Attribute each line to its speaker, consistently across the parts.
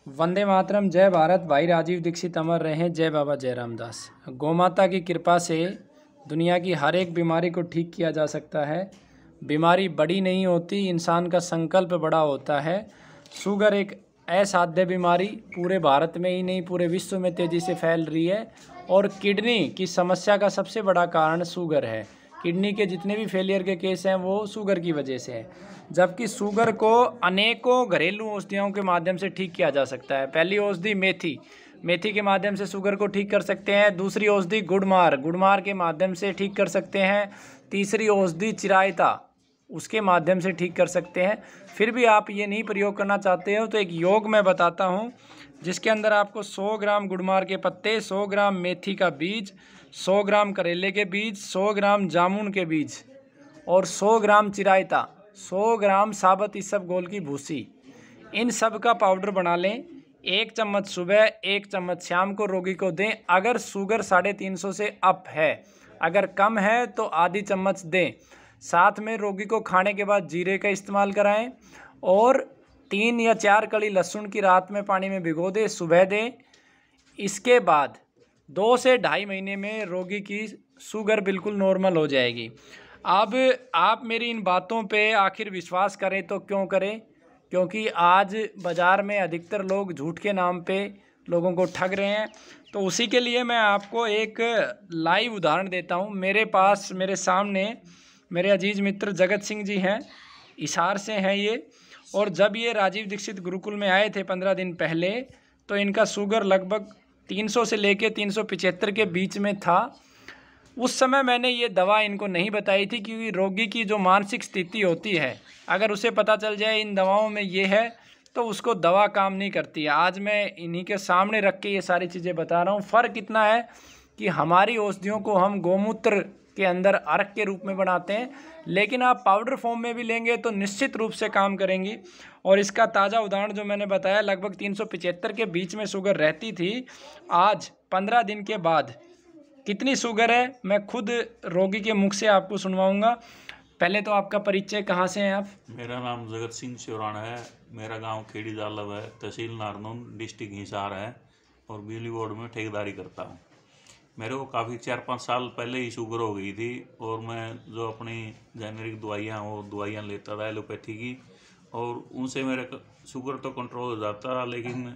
Speaker 1: वंदे मातरम, जय भारत। भाई राजीव दीक्षित अमर रहे, जय बाबा जय रामदास। गौमाता की कृपा से दुनिया की हर एक बीमारी को ठीक किया जा सकता है। बीमारी बड़ी नहीं होती, इंसान का संकल्प बड़ा होता है। शुगर एक असाध्य बीमारी पूरे भारत में ही नहीं पूरे विश्व में तेज़ी से फैल रही है और किडनी की समस्या का सबसे बड़ा कारण शुगर है। किडनी के जितने भी फेलियर के केस हैं वो शुगर की वजह से है, जबकि शुगर को अनेकों घरेलू औषधियों के माध्यम से ठीक किया जा सकता है। पहली औषधि मेथी, मेथी के माध्यम से शुगर को ठीक कर सकते हैं। दूसरी औषधि गुड़मार, गुड़मार के माध्यम से ठीक कर सकते हैं। तीसरी औषधि चिरायता, उसके माध्यम से ठीक कर सकते हैं। फिर भी आप ये नहीं प्रयोग करना चाहते हो तो एक योग मैं बताता हूँ, जिसके अंदर आपको 100 ग्राम गुड़मार के पत्ते, 100 ग्राम मेथी का बीज, 100 ग्राम करेले के बीज, 100 ग्राम जामुन के बीज और 100 ग्राम चिरायता, 100 ग्राम साबुत इसबगोल की भूसी, इन सब का पाउडर बना लें। 1 चम्मच सुबह, 1 चम्मच शाम को रोगी को दें। अगर शुगर 350 से अप है, अगर कम है तो आधी चम्मच दें। साथ में रोगी को खाने के बाद जीरे का इस्तेमाल कराएं और 3 या 4 कली लहसुन की रात में पानी में भिगो दें, सुबह दें। इसके बाद 2 से ढाई महीने में रोगी की शुगर बिल्कुल नॉर्मल हो जाएगी। अब आप मेरी इन बातों पे आखिर विश्वास करें तो क्यों करें, क्योंकि आज बाज़ार में अधिकतर लोग झूठ के नाम पे लोगों को ठग रहे हैं। तो उसी के लिए मैं आपको एक लाइव उदाहरण देता हूँ। मेरे पास, मेरे सामने मेरे अजीज़ मित्र जगत सिंह जी हैं, हिसार से हैं ये। और जब ये राजीव दीक्षित गुरुकुल में आए थे 15 दिन पहले, तो इनका शुगर लगभग 300 से लेके 375 के बीच में था। उस समय मैंने ये दवा इनको नहीं बताई थी, क्योंकि रोगी की जो मानसिक स्थिति होती है, अगर उसे पता चल जाए इन दवाओं में ये है तो उसको दवा काम नहीं करती है। आज मैं इन्हीं के सामने रख के ये सारी चीज़ें बता रहा हूँ। फ़र्क इतना है कि हमारी औषधियों को हम गौमूत्र के अंदर अर्क के रूप में बनाते हैं, लेकिन आप पाउडर फॉर्म में भी लेंगे तो निश्चित रूप से काम करेंगी। और इसका ताज़ा उदाहरण जो मैंने बताया, लगभग 375 के बीच में शुगर रहती थी, आज 15 दिन के बाद कितनी शुगर है मैं खुद रोगी के मुख से आपको सुनवाऊंगा। पहले तो आपका परिचय, कहाँ से हैं आप?
Speaker 2: मेरा नाम जगत सिंह चौराना है। मेरा गांव खेड़ी जालब है, तहसील नारनौल, डिस्ट्रिक्ट हिसार है और बिजली बोर्ड में ठेकेदारी करता हूं। मेरे को काफ़ी 4-5 साल पहले ही शुगर हो गई थी और मैं जो अपनी जेनेरिक दवाइयाँ वो दवाइयाँ लेता था एलोपैथी की, और उनसे मेरा शुगर तो कंट्रोल हो जाता था, लेकिन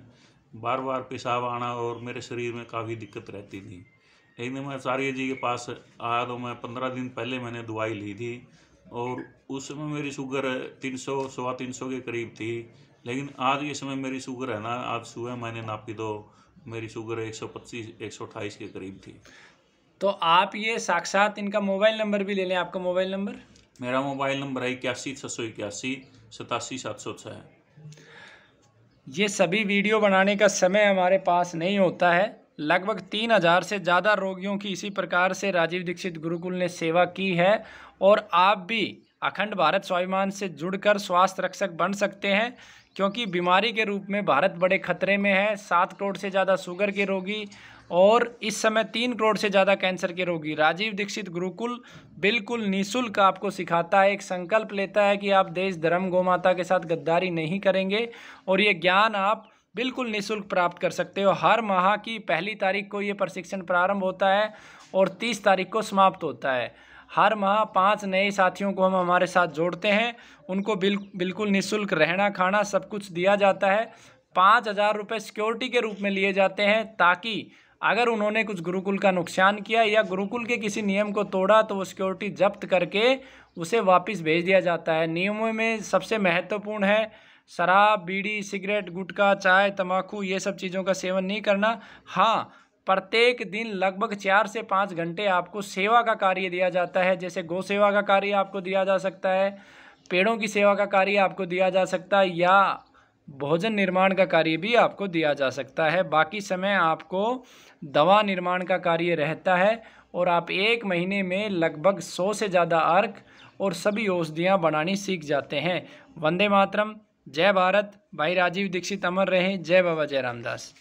Speaker 2: बार बार पेशाब आना और मेरे शरीर में काफ़ी दिक्कत रहती थी। लेकिन मैं सारिया जी के पास आया तो मैं 15 दिन पहले मैंने दवाई ली थी और उस समय मेरी शुगर 300 सवा 300 के करीब थी। लेकिन आज ये समय मेरी शुगर है ना, आज सुबह मैंने नापी तो मेरी शुगर 125-128 के करीब थी।
Speaker 1: तो आप ये साक्षात इनका मोबाइल नंबर भी ले लें। आपका मोबाइल नंबर?
Speaker 2: मेरा मोबाइल नंबर है 81-681-8706।
Speaker 1: ये सभी वीडियो बनाने का समय हमारे पास नहीं होता है। लगभग 3000 से ज़्यादा रोगियों की इसी प्रकार से राजीव दीक्षित गुरुकुल ने सेवा की है और आप भी अखंड भारत स्वाभिमान से जुड़कर स्वास्थ्य रक्षक बन सकते हैं, क्योंकि बीमारी के रूप में भारत बड़े खतरे में है। 7 करोड़ से ज़्यादा शुगर के रोगी और इस समय 3 करोड़ से ज़्यादा कैंसर के रोगी। राजीव दीक्षित गुरुकुल बिल्कुल निःशुल्क आपको सिखाता है, एक संकल्प लेता है कि आप देश धर्म गौमाता के साथ गद्दारी नहीं करेंगे और ये ज्ञान आप बिल्कुल निःशुल्क प्राप्त कर सकते हो। हर माह की पहली तारीख को ये प्रशिक्षण प्रारंभ होता है और 30 तारीख को समाप्त होता है। हर माह 5 नए साथियों को हम हमारे साथ जोड़ते हैं, उनको बिल्कुल निःशुल्क रहना खाना सब कुछ दिया जाता है। 5000 रुपये सिक्योरिटी के रूप में लिए जाते हैं, ताकि अगर उन्होंने कुछ गुरुकुल का नुकसान किया या गुरुकुल के किसी नियम को तोड़ा तो वो सिक्योरिटी जब्त करके उसे वापस भेज दिया जाता है। नियमों में सबसे महत्वपूर्ण है शराब, बीड़ी, सिगरेट, गुटखा, चाय, तम्बाकू, ये सब चीज़ों का सेवन नहीं करना। हाँ, प्रत्येक दिन लगभग 4 से 5 घंटे आपको सेवा का कार्य दिया जाता है। जैसे गौ सेवा का कार्य आपको दिया जा सकता है, पेड़ों की सेवा का कार्य आपको दिया जा सकता है, या भोजन निर्माण का कार्य भी आपको दिया जा सकता है। बाकी समय आपको दवा निर्माण का कार्य रहता है और आप 1 महीने में लगभग 100 से ज़्यादा अर्क और सभी औषधियाँ बनानी सीख जाते हैं। वंदे मातरम, जय भारत। भाई राजीव दीक्षित अमर रहे, जय बाबा जय रामदास।